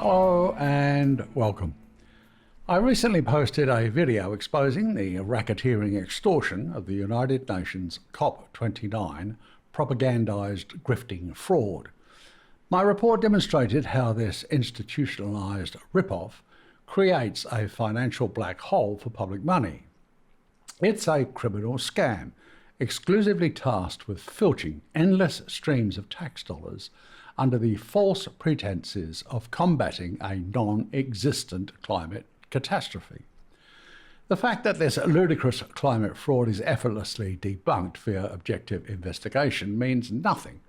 Hello and welcome. I recently posted a video exposing the racketeering extortion of the United Nations COP29 propagandized grifting fraud. My report demonstrated how this institutionalized rip-off creates a financial black hole for public money. It's a criminal scam, exclusively tasked with filching endless streams of tax dollars under the false pretenses of combating a non-existent climate catastrophe. The fact that this ludicrous climate fraud is effortlessly debunked via objective investigation means nothing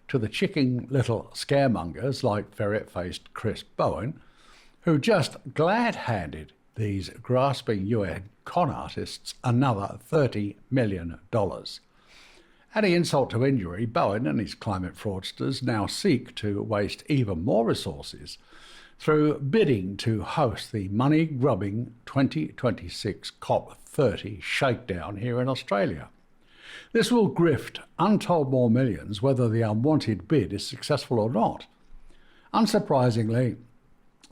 to the chicken little scaremongers like ferret-faced Chris Bowen, who just glad-handed these grasping UN con artists another $30 million. Adding insult to injury, Bowen and his climate fraudsters now seek to waste even more resources through bidding to host the money-grubbing 2026 COP30 shakedown here in Australia. This will grift untold more millions whether the unwanted bid is successful or not. Unsurprisingly,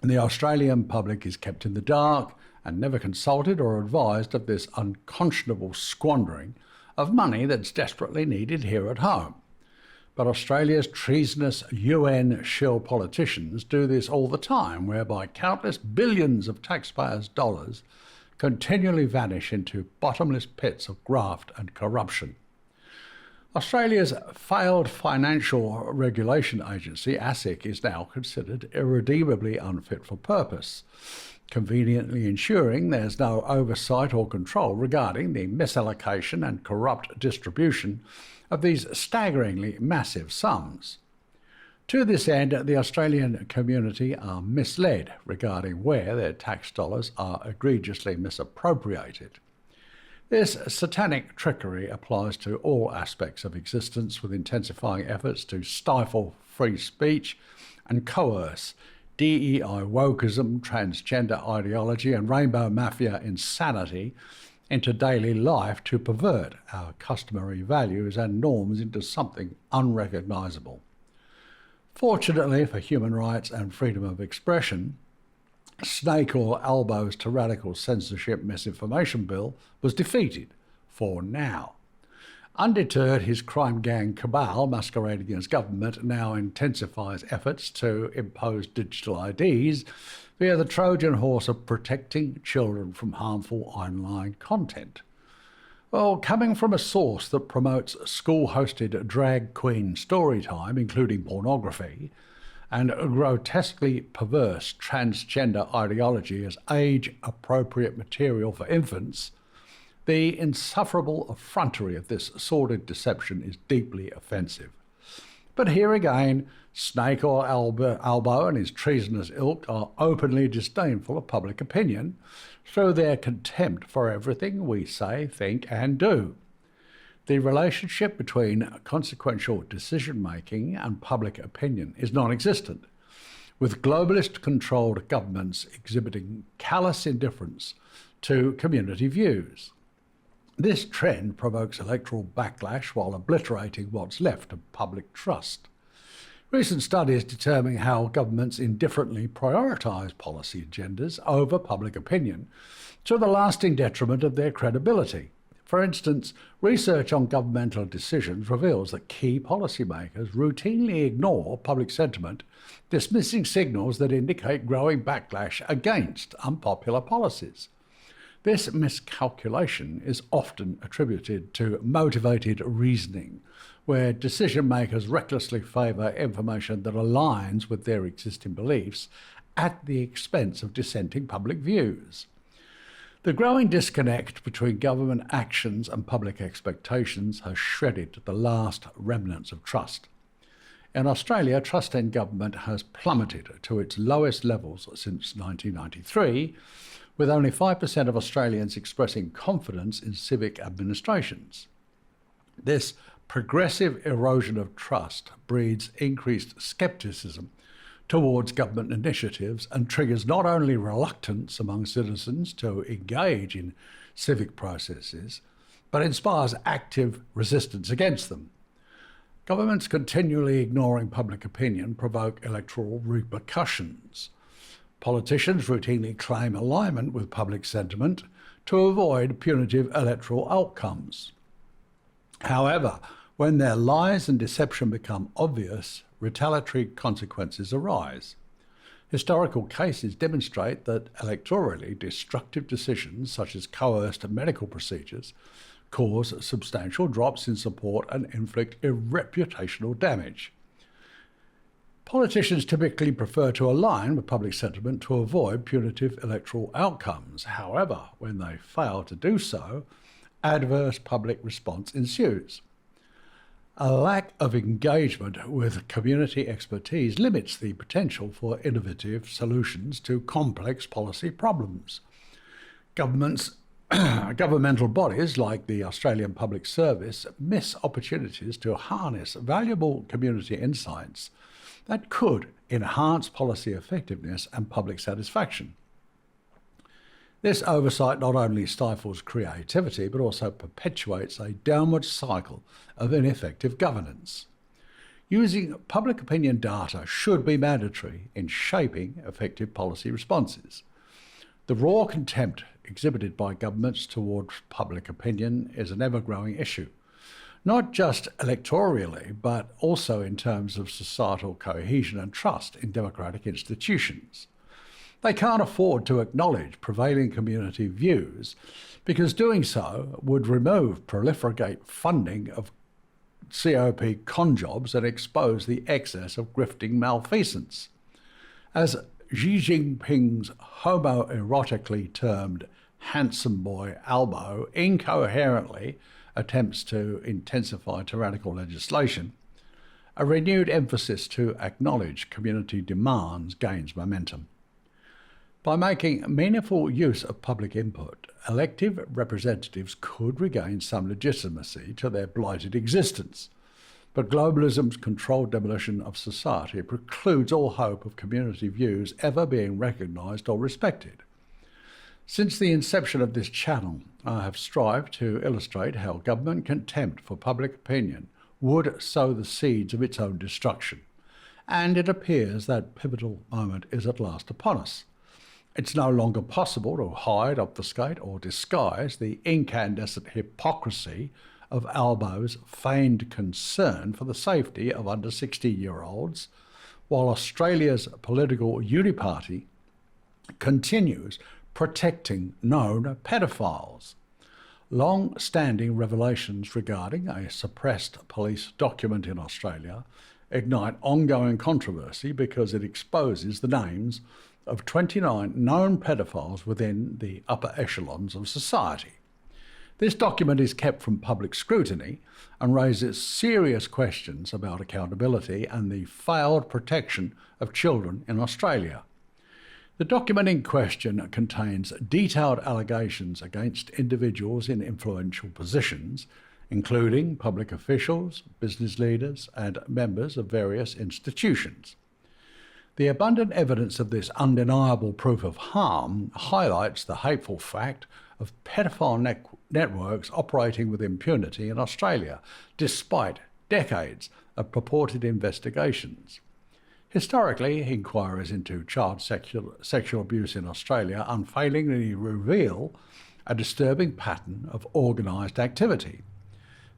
the Australian public is kept in the dark and never consulted or advised of this unconscionable squandering of money that's desperately needed here at home. But Australia's treasonous UN shill politicians do this all the time, whereby countless billions of taxpayers' dollars continually vanish into bottomless pits of graft and corruption. Australia's failed financial regulation agency, ASIC, is now considered irredeemably unfit for purpose, conveniently ensuring there's no oversight or control regarding the misallocation and corrupt distribution of these staggeringly massive sums. To this end, the Australian community are misled regarding where their tax dollars are egregiously misappropriated. This satanic trickery applies to all aspects of existence, with intensifying efforts to stifle free speech and coerce DEI wokeism, transgender ideology and rainbow mafia insanity into daily life to pervert our customary values and norms into something unrecognisable. Fortunately for human rights and freedom of expression, snake or elbows to radical censorship misinformation bill was defeated for now. Undeterred, his crime gang cabal, masquerading as government, now intensifies efforts to impose digital IDs via the Trojan horse of protecting children from harmful online content. Well, coming from a source that promotes school-hosted drag queen storytime, including pornography, and grotesquely perverse transgender ideology as age-appropriate material for infants, the insufferable effrontery of this sordid deception is deeply offensive. But here again, Snake or Albo and his treasonous ilk are openly disdainful of public opinion through their contempt for everything we say, think and do. The relationship between consequential decision-making and public opinion is non-existent, with globalist-controlled governments exhibiting callous indifference to community views. This trend provokes electoral backlash while obliterating what's left of public trust. Recent studies determine how governments indifferently prioritise policy agendas over public opinion, to the lasting detriment of their credibility. For instance, research on governmental decisions reveals that key policymakers routinely ignore public sentiment, dismissing signals that indicate growing backlash against unpopular policies. This miscalculation is often attributed to motivated reasoning, where decision-makers recklessly favour information that aligns with their existing beliefs at the expense of dissenting public views. The growing disconnect between government actions and public expectations has shredded the last remnants of trust. In Australia, trust in government has plummeted to its lowest levels since 1993, with only 5% of Australians expressing confidence in civic administrations. This progressive erosion of trust breeds increased scepticism towards government initiatives and triggers not only reluctance among citizens to engage in civic processes, but inspires active resistance against them. Governments continually ignoring public opinion provoke electoral repercussions. Politicians routinely claim alignment with public sentiment to avoid punitive electoral outcomes. However, when their lies and deception become obvious, retaliatory consequences arise. Historical cases demonstrate that electorally destructive decisions, such as coerced medical procedures, cause substantial drops in support and inflict reputational damage. Politicians typically prefer to align with public sentiment to avoid punitive electoral outcomes. However, when they fail to do so, adverse public response ensues. A lack of engagement with community expertise limits the potential for innovative solutions to complex policy problems. Governmental bodies like the Australian Public Service miss opportunities to harness valuable community insights that could enhance policy effectiveness and public satisfaction. This oversight not only stifles creativity, but also perpetuates a downward cycle of ineffective governance. Using public opinion data should be mandatory in shaping effective policy responses. The raw contempt exhibited by governments towards public opinion is an ever-growing issue, not just electorally, but also in terms of societal cohesion and trust in democratic institutions. They can't afford to acknowledge prevailing community views because doing so would remove proliferate funding of COP con jobs and expose the excess of grifting malfeasance. As Xi Jinping's homoerotically termed handsome boy Albo incoherently attempts to intensify tyrannical legislation, a renewed emphasis to acknowledge community demands gains momentum. By making meaningful use of public input, elective representatives could regain some legitimacy to their blighted existence. But globalism's controlled demolition of society precludes all hope of community views ever being recognised or respected. Since the inception of this channel, I have strived to illustrate how government contempt for public opinion would sow the seeds of its own destruction, and it appears that pivotal moment is at last upon us. It's no longer possible to hide, obfuscate or disguise the incandescent hypocrisy of Albo's feigned concern for the safety of under 60-year-olds, while Australia's political uniparty continues protecting known pedophiles. Long-standing revelations regarding a suppressed police document in Australia ignite ongoing controversy because it exposes the names of 29 known pedophiles within the upper echelons of society. This document is kept from public scrutiny and raises serious questions about accountability and the failed protection of children in Australia. The document in question contains detailed allegations against individuals in influential positions, including public officials, business leaders, and members of various institutions. The abundant evidence of this undeniable proof of harm highlights the hateful fact of pedophile networks operating with impunity in Australia, despite decades of purported investigations. Historically, inquiries into child sexual abuse in Australia unfailingly reveal a disturbing pattern of organised activity.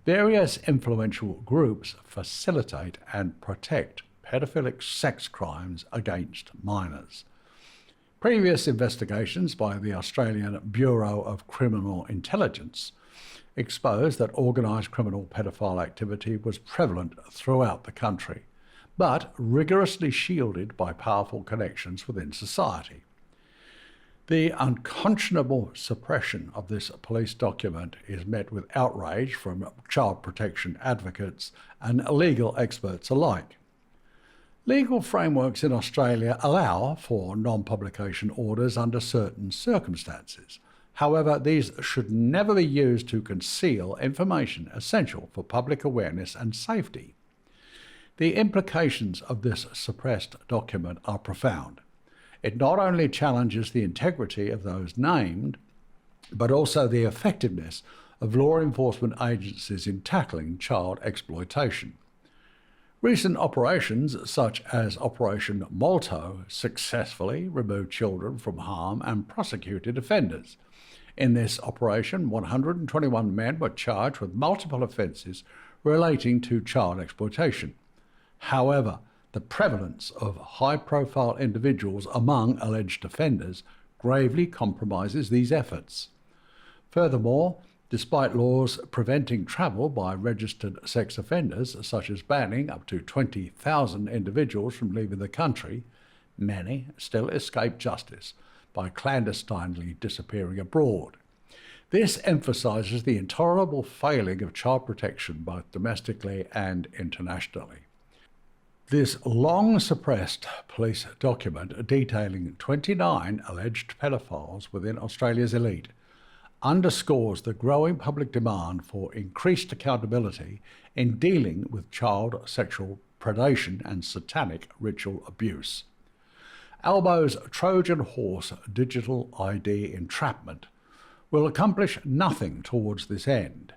Various influential groups facilitate and protect pedophilic sex crimes against minors. Previous investigations by the Australian Bureau of Criminal Intelligence exposed that organised criminal pedophile activity was prevalent throughout the country, but rigorously shielded by powerful connections within society. The unconscionable suppression of this police document is met with outrage from child protection advocates and legal experts alike. Legal frameworks in Australia allow for non-publication orders under certain circumstances. However, these should never be used to conceal information essential for public awareness and safety. The implications of this suppressed document are profound. It not only challenges the integrity of those named, but also the effectiveness of law enforcement agencies in tackling child exploitation. Recent operations, such as Operation Malto, successfully removed children from harm and prosecuted offenders. In this operation, 121 men were charged with multiple offences relating to child exploitation. However, the prevalence of high-profile individuals among alleged offenders gravely compromises these efforts. Furthermore, despite laws preventing travel by registered sex offenders, such as banning up to 20,000 individuals from leaving the country, many still escape justice by clandestinely disappearing abroad. This emphasises the intolerable failing of child protection both domestically and internationally. This long-suppressed police document detailing 29 alleged pedophiles within Australia's elite underscores the growing public demand for increased accountability in dealing with child sexual predation and satanic ritual abuse. Albo's Trojan horse digital ID entrapment will accomplish nothing towards this end,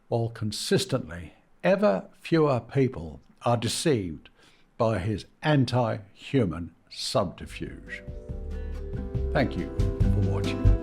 while consistently ever fewer people are deceived by his anti-human subterfuge. Thank you for watching.